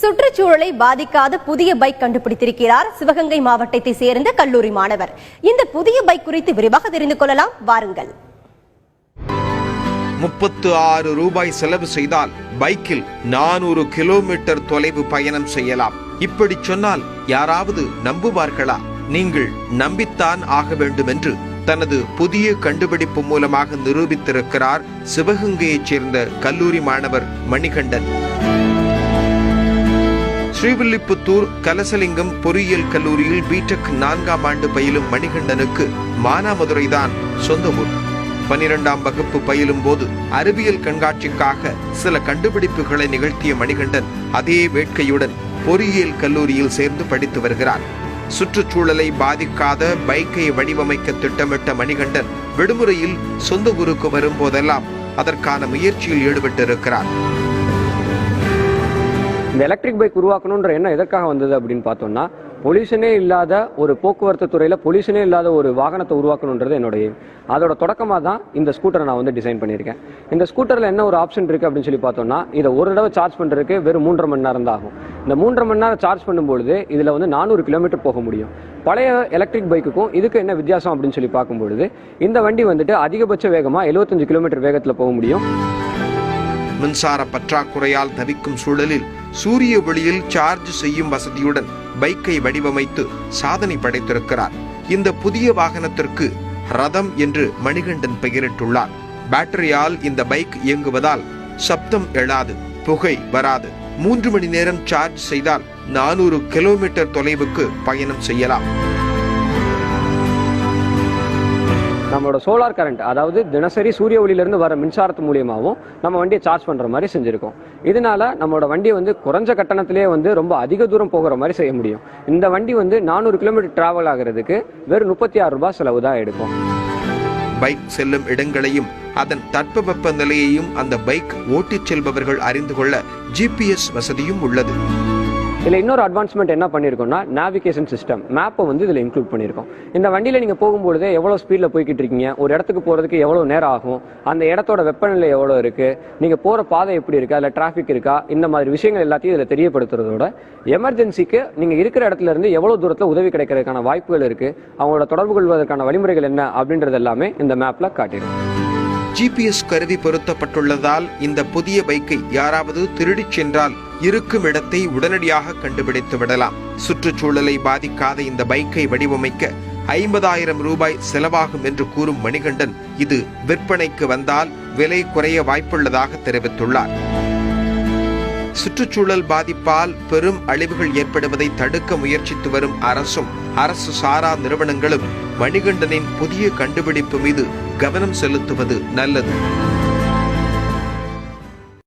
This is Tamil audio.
சுற்றுச்சூழலை பாதிக்காத புதிய பைக் கண்டுபிடித்திருக்கிறார் சிவகங்கை மாவட்டத்தை சேர்ந்த கல்லூரி மாணவர். இந்த புதிய பைக் குறித்து விரிவாக தெரிந்து கொள்ளலாம், வாருங்கள். 36 ரூபாய் செலவு செய்தால் பைக்கில் 400 கிலோமீட்டர் தொலைவு பயணம் செய்யலாம். இப்படி சொன்னால் யாராவது நம்புவார்களா? நீங்கள் நம்பித்தான் ஆக வேண்டும் என்று தனது புதிய கண்டுபிடிப்பு மூலமாக நிரூபித்திருக்கிறார் சிவகங்கையைச் சேர்ந்த கல்லூரி மாணவர் மணிகண்டன். ஸ்ரீவில்லிபுத்தூர் கலசலிங்கம் பொறியியல் கல்லூரியில் பிடெக் 4ஆம் ஆண்டு பயிலும் மணிகண்டனுக்கு மானாமதுரைதான் சொந்த ஊர். 12ஆம் வகுப்பு பயிலும் போது அறிவியல் கண்காட்சிக்காக சில கண்டுபிடிப்புகளை நிகழ்த்திய மணிகண்டன் அதே வேட்கையுடன் பொறியியல் கல்லூரியில் சேர்ந்து படித்து வருகிறார். சுற்றுச்சூழலை பாதிக்காத பைக்கை வடிவமைக்க திட்டமிட்ட மணிகண்டன் விடுமுறையில் சொந்த ஊருக்கு வரும்போதெல்லாம் அதற்கான முயற்சியில் ஈடுபட்டிருக்கிறார். இந்த எலக்ட்ரிக் பைக் உருவாக்கணுன்ற எண்ணம் எதற்காக வந்தது அப்படின்னு பார்த்தோம்னா, பொல்யூஷனே இல்லாத ஒரு போக்குவரத்து துறையில பொல்யூஷனே இல்லாத ஒரு வாகனத்தை உருவாக்கணுன்றது என்னுடைய. அதோட தொடக்கமாக தான் இந்த ஸ்கூட்டரை நான் டிசைன் பண்ணியிருக்கேன். இந்த ஸ்கூட்டரில் என்ன ஒரு ஆப்ஷன் இருக்கு அப்படின்னு சொல்லி பார்த்தோம்னா, இதை ஒரு தடவை சார்ஜ் பண்றதுக்கு வெறும் 3.5 மணி நேரம் தான் ஆகும். இந்த 3.5 மணி நேரம் சார்ஜ் பண்ணும்பொழுது இதுல 400 கிலோமீட்டர் போக முடியும். பழைய எலக்ட்ரிக் பைக்குக்கும் இதுக்கு என்ன வித்தியாசம் அப்படின்னு சொல்லி பார்க்கும்பொழுது, இந்த வண்டி அதிகபட்ச வேகமா 75 கிலோமீட்டர் வேகத்தில் போக முடியும். மின்சார பற்றாக்குறையால் தவிக்கும் சூழலில் சூரிய ஒளியில் சார்ஜ் செய்யும் வசதியுடன் பைக்கை வடிவமைத்து சாதனை படைத்திருக்கிறார். இந்த புதிய வாகனத்திற்கு ரதம் என்று மணிகண்டன் பெயரிட்டுள்ளார். பேட்டரியால் இந்த பைக் இயங்குவதால் சப்தம் எழாது, புகை வராது. 3 மணி நேரம் சார்ஜ் செய்தால் 400 கிலோமீட்டர் தொலைவுக்கு பயணம் செய்யலாம். நம்மளோட சோலார் கரண்ட், அதாவது தினசரி சூரிய ஒளியிலிருந்து வர மின்சாரத்து மூலியமாகவும் நம்ம வண்டியை சார்ஜ் பண்ற மாதிரி செஞ்சிருக்கோம். இதனால நம்மளோட வண்டியை குறைஞ்ச கட்டணத்திலேயே ரொம்ப அதிக தூரம் போகிற மாதிரி செய்ய முடியும். இந்த வண்டி 400 கிலோமீட்டர் டிராவல் ஆகிறதுக்கு வெறும் 36 ரூபாய் செலவு தான் எடுக்கும். பைக் செல்லும் இடங்களையும் அதன் தட்பவெப்ப நிலையையும் அந்த பைக் ஓட்டிச் செல்பவர்கள் அறிந்து கொள்ள GPS வசதியும் உள்ளது. இதில் இன்னொரு அட்வான்ஸ்மெண்ட் என்ன பண்ணியிருக்கோம்னா, நேவிகேஷன் சிஸ்டம், மேப்பை இதில் இன்க்ளூட் பண்ணியிருக்கோம். இந்த வண்டியில் நீங்கள் போகும்பொழுதே எவ்வளோ ஸ்பீடில் போய்கிட்டு இருக்கீங்க, ஒரு இடத்துக்கு போகிறதுக்கு எவ்வளோ நேரம் ஆகும், அந்த இடத்தோட வெப்பநிலை எவ்வளோ இருக்குது, நீங்கள் போகிற பாதை எப்படி இருக்கா, இல்லை டிராஃபிக் இருக்கா, இந்த மாதிரி விஷயங்கள் எல்லாத்தையும் இதில் தெரியப்படுத்துறதோட எமர்ஜென்சிக்கு நீங்கள் இருக்கிற இடத்துல இருந்து எவ்வளோ தூரத்தில் உதவி கிடைக்கிறதுக்கான வாய்ப்புகள் இருக்குது, அவங்களோட தொடர்பு கொள்வதற்கான வழிமுறைகள் என்ன அப்படின்றது எல்லாமே இந்த மேப்பில் காட்டிடும். GPS கருவி பொருத்தப்பட்டுள்ளதால் இந்த புதிய பைக்கை யாராவது திருடிச் சென்றால் இருக்கும் இடத்தை உடனடியாக கண்டுபிடித்து விடலாம். சுற்றுச்சூழலை பாதிக்காத இந்த பைக்கை வடிவமைக்க 50,000 ரூபாய் செலவாகும் என்று கூறும் மணிகண்டன், இது விற்பனைக்கு வந்தால் விலை குறைய வாய்ப்புள்ளதாக தெரிவித்துள்ளார். சுற்றுச்சூழல் பாதிப்பால் பெரும் அழிவுகள் ஏற்படுவதை தடுக்க முயற்சித்து வரும் அரசும் அரசு சாரா நிறுவனங்களும் மணிகண்டனின் புதிய கண்டுபிடிப்பு மீது கவனம் செலுத்துவது நல்லது.